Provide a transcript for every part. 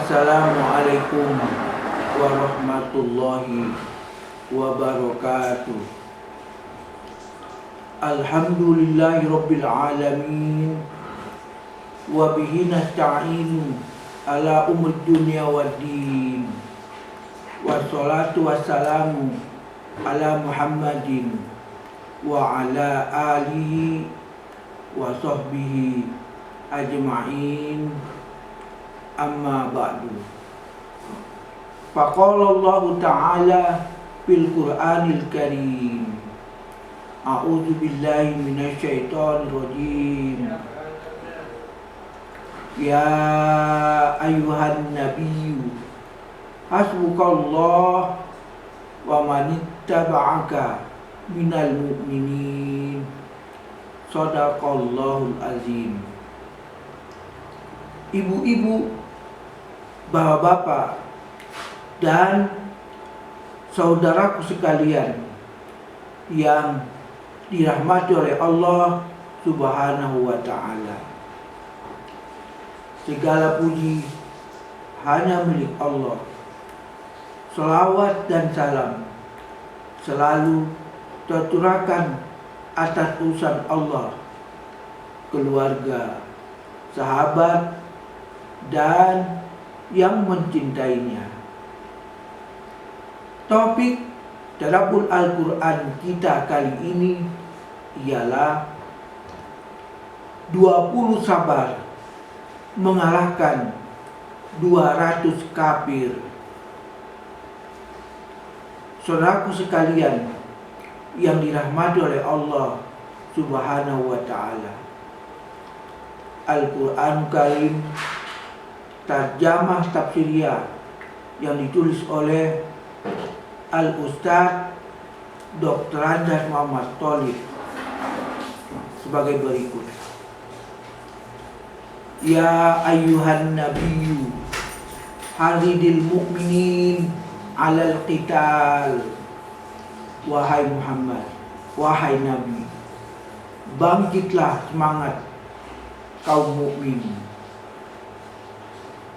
Assalamualaikum warahmatullahi wabarakatuh. Alhamdulillahi rabbil alamin. Wa bihi nasta'inu ala umur dunya waddin. Wassalatu wassalamu ala Muhammadin wa ala alihi wa sahbihi ajma'in. Amma ba'du. Faqala Allah Ta'ala fil Qur'anil Karim. A'udzu billahi minasy syaithanir rajim. Ya ayyuhan nabiyyu hasbukallah wa manittaba'aka minal mu'minin. Shadaqallahul azim. Ibu-ibu, bapak-bapak, dan saudaraku sekalian yang dirahmati oleh Allah Subhanahu wa Ta'ala, segala puji hanya milik Allah. Selawat dan salam selalu tercurahkan atas utusan Allah, keluarga, sahabat, dan yang mencintainya. Topik tadabbur Al-Quran kita kali ini ialah 20 sabar mengalahkan 200 kafir. Saudaraku sekalian yang dirahmati oleh Allah Subhanahu wa Ta'ala, Al-Quran Karim terjemah tafsiriyah yang ditulis oleh Al-Ustaz Dr. Anjas Muhammad Tholib sebagai berikut. Ya ayyuhan nabiyyu haridil mu'minin alal qital. Wahai Muhammad, wahai Nabi, bangkitlah semangat kaum mukmin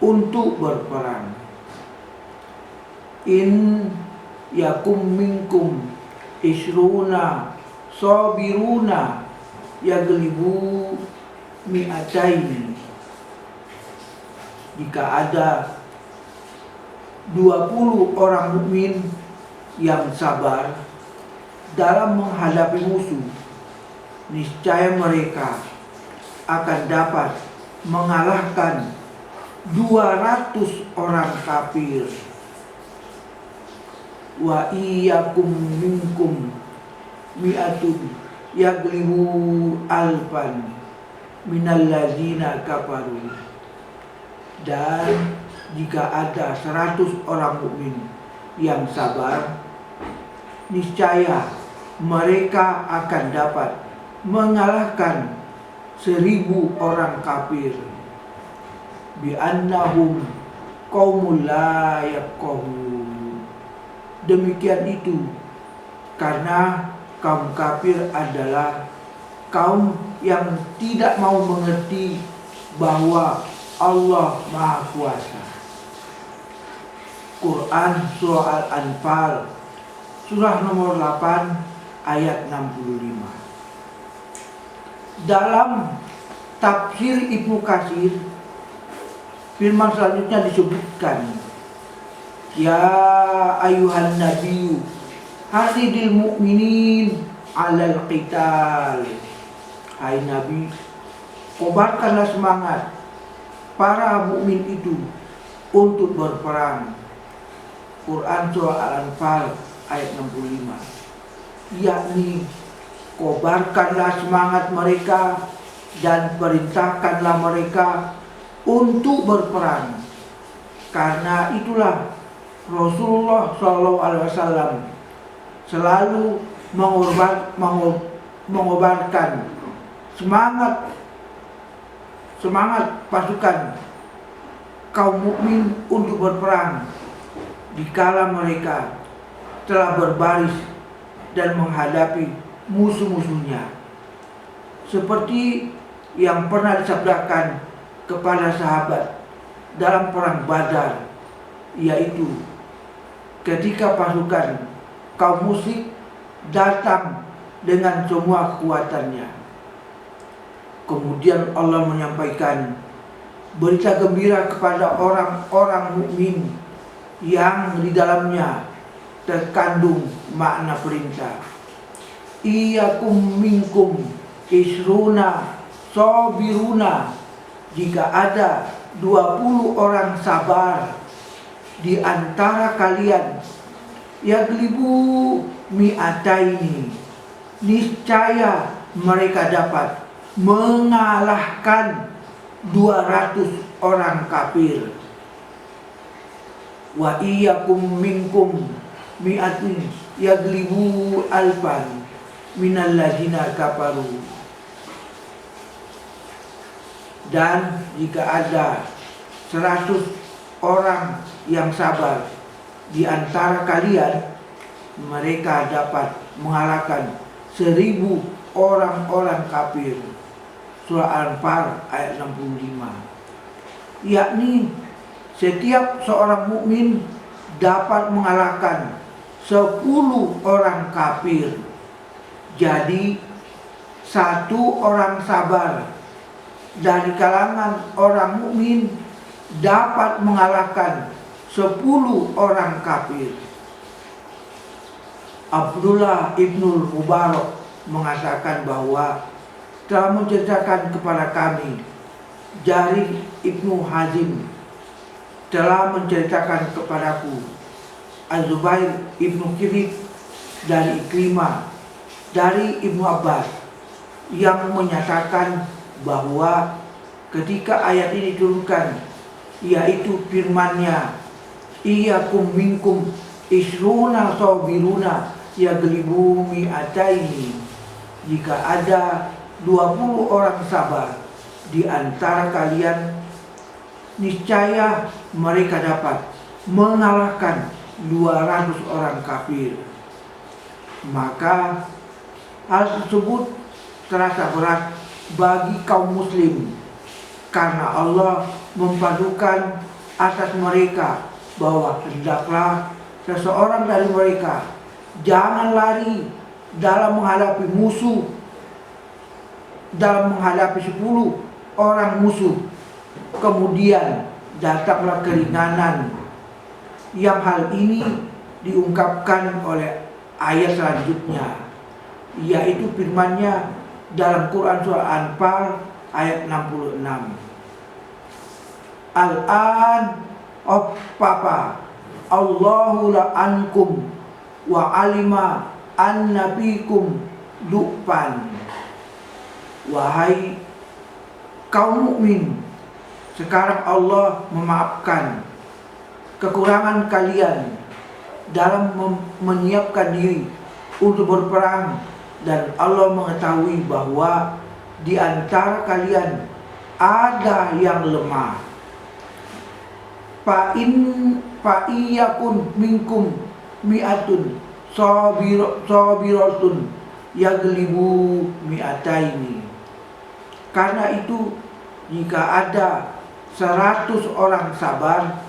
untuk berperang. In yakum minkum isruna sabiruna yaglibu mi'ataini. Jika ada 20 orang mukmin yang sabar dalam menghadapi musuh, niscaya mereka akan dapat mengalahkan 200 orang kafir. Wa iyyakum minkum mi'atun yaglibu alfan minal ladzina kafaru. Dan jika ada 100 orang mukmin yang sabar, niscaya mereka akan dapat mengalahkan 1000 orang kafir. Bi'annahum qaumul la yafqahun. Demikian itu karena kaum kafir adalah kaum yang tidak mau mengerti bahwa Allah Maha Kuasa. Quran Surah Al-Anfal surah nomor 8 ayat 65. Dalam tafsir Ibnu Katsir, firman selanjutnya disebutkan, ya ayyuhan nabiyyu haridil mu'minin alal qital. Hai Nabi, kobarkanlah semangat para mukmin itu untuk berperang. Quran Surah Al-Anfal ayat 65. Yakni kobarkanlah semangat mereka dan perintahkanlah mereka untuk berperang. Karena itulah Rasulullah SAW selalu mengobarkan semangat pasukan kaum mukmin untuk berperang dikala mereka telah berbaris dan menghadapi musuh-musuhnya, seperti yang pernah disabdakan kepada sahabat dalam perang Badar, yaitu ketika pasukan kaum musyrik datang dengan semua kekuatannya. Kemudian Allah menyampaikan berita gembira kepada orang-orang mukmin yang di dalamnya terkandung makna perintah. Iyakum minkum isruna sabiruna, jika ada 20 orang sabar di antara kalian, yaglibu mi'ataini, niscaya mereka dapat mengalahkan 200 orang kafir. Wa iyyakum minkum mi'atin yaglibu alfan minal ladina kafaru. Dan jika ada 100 orang yang sabar di antara kalian, mereka dapat mengalahkan 1000 orang-orang kafir. Surah Al-Anfal ayat 65. Yakni setiap seorang mukmin dapat mengalahkan 10 orang kafir. Jadi 1 orang sabar dari kalangan orang mukmin dapat mengalahkan 10 orang kafir. Abdullah ibnul Mubarak mengatakan bahwa telah menceritakan kepada kami, Jarir ibnu Hazim telah menceritakan kepadaku, Az-Zubair ibnu Kirib dari Ikrimah dari Ibnu Abbas, yang menyatakan bahwa ketika ayat ini diturunkan, yaitu firman-Nya, iyakum minkum isruna sabiruna yaglibu mi'ataini, jika ada 20 orang sabar di antara kalian, niscaya mereka dapat mengalahkan 200 orang kafir. Maka hal tersebut terasa berat bagi kaum muslim, karena Allah mempadukan atas mereka bahwa hendaklah seseorang dari mereka jangan lari dalam menghadapi musuh, dalam menghadapi 10 orang musuh, kemudian datanglah keringanan. Yang hal ini diungkapkan oleh ayat selanjutnya, yaitu firman-Nya dalam Quran surah Anfal ayat 66. Al-an papa Allahu la ankum wa alima annabikum du'pan. Wahai kaum mukmin, sekarang Allah memaafkan kekurangan kalian dalam menyiapkan diri untuk berperang, dan Allah mengetahui bahwa di antara kalian ada yang lemah. Fa iyakun minkum mi'atun sabiratun yaglibu mi'ataini. Karena itu, jika ada 100 orang sabar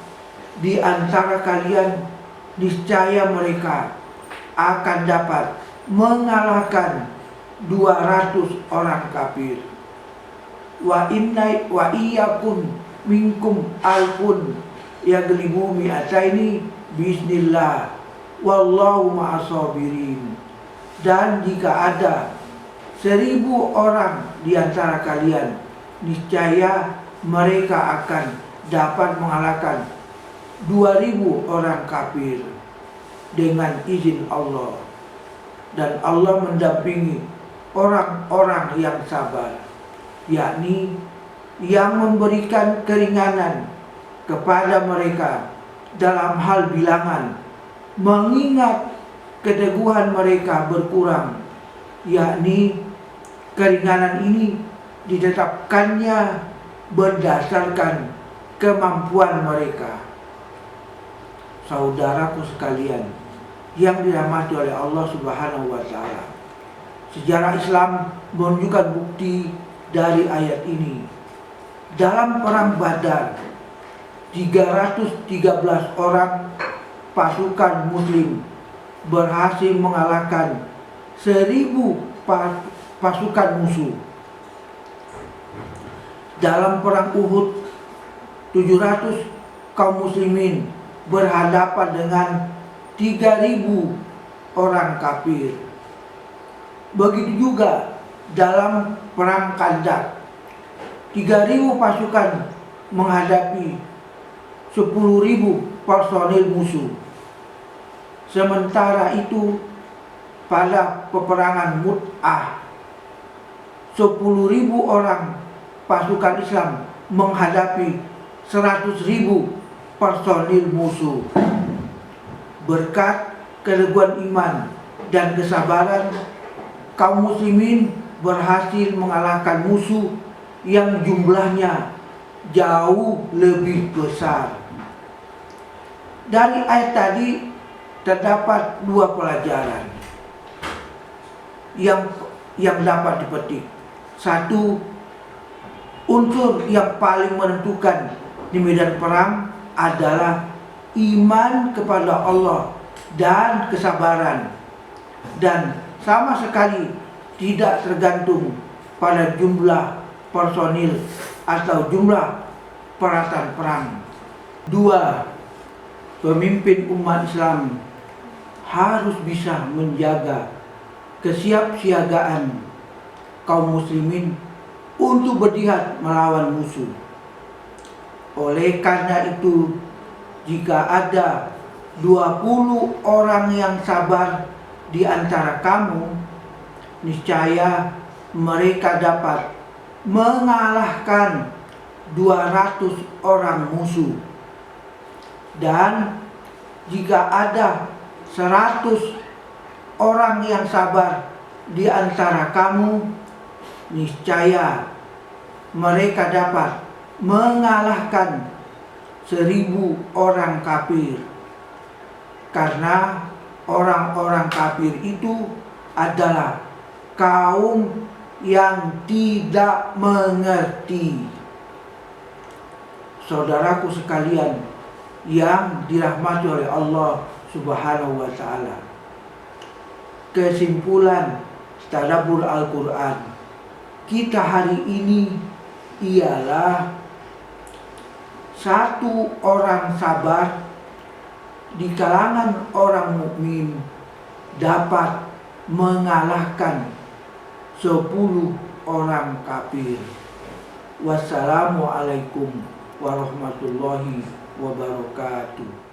di antara kalian, niscaya mereka akan dapat mengalahkan 200 orang kafir. Wa iyyakum minkum alfun yaglibu mi'ataini bismillah wallahu ma'asabirin. Dan jika ada 1000 orang di antara kalian, niscaya mereka akan dapat mengalahkan 2000 orang kafir dengan izin Allah. Dan Allah mendampingi orang-orang yang sabar, yakni yang memberikan keringanan kepada mereka dalam hal bilangan, mengingat keteguhan mereka berkurang, yakni keringanan ini ditetapkannya berdasarkan kemampuan mereka. Saudaraku sekalian yang dirahmati oleh Allah Subhanahu wa Ta'ala, sejarah Islam menunjukkan bukti dari ayat ini. Dalam perang Badar, 313 orang pasukan muslim berhasil mengalahkan 1000 pasukan musuh. Dalam perang Uhud, 700 kaum muslimin berhadapan dengan 3000 orang kafir. Begitu juga dalam perang Khandaq, 3000 pasukan menghadapi 10.000 personil musuh. Sementara itu pada peperangan Mu'tah, 10.000 orang pasukan Islam menghadapi 100.000 personil musuh. Berkat keteguhan iman dan kesabaran, kaum muslimin berhasil mengalahkan musuh yang jumlahnya jauh lebih besar. Dari ayat tadi terdapat 2 pelajaran yang dapat dipetik. Satu, unsur yang paling menentukan di medan perang adalah iman kepada Allah dan kesabaran, dan sama sekali tidak tergantung pada jumlah personil atau jumlah peralatan perang. 2, pemimpin umat Islam harus bisa menjaga kesiapsiagaan kaum muslimin untuk berjihad melawan musuh. Oleh karena itu, jika ada 20 orang yang sabar di antara kamu, niscaya mereka dapat mengalahkan 200 orang musuh. Dan jika ada 100 orang yang sabar di antara kamu, niscaya mereka dapat mengalahkan 1000 orang kafir. Karena orang-orang kafir itu adalah kaum yang tidak mengerti. Saudaraku sekalian yang dirahmati oleh Allah Subhanahu wa ta'ala, kesimpulan tadabbur Al-Quran kita hari ini ialah: 1 orang sabar di kalangan orang mukmin dapat mengalahkan 10 orang kafir. Wassalamualaikum warahmatullahi wabarakatuh.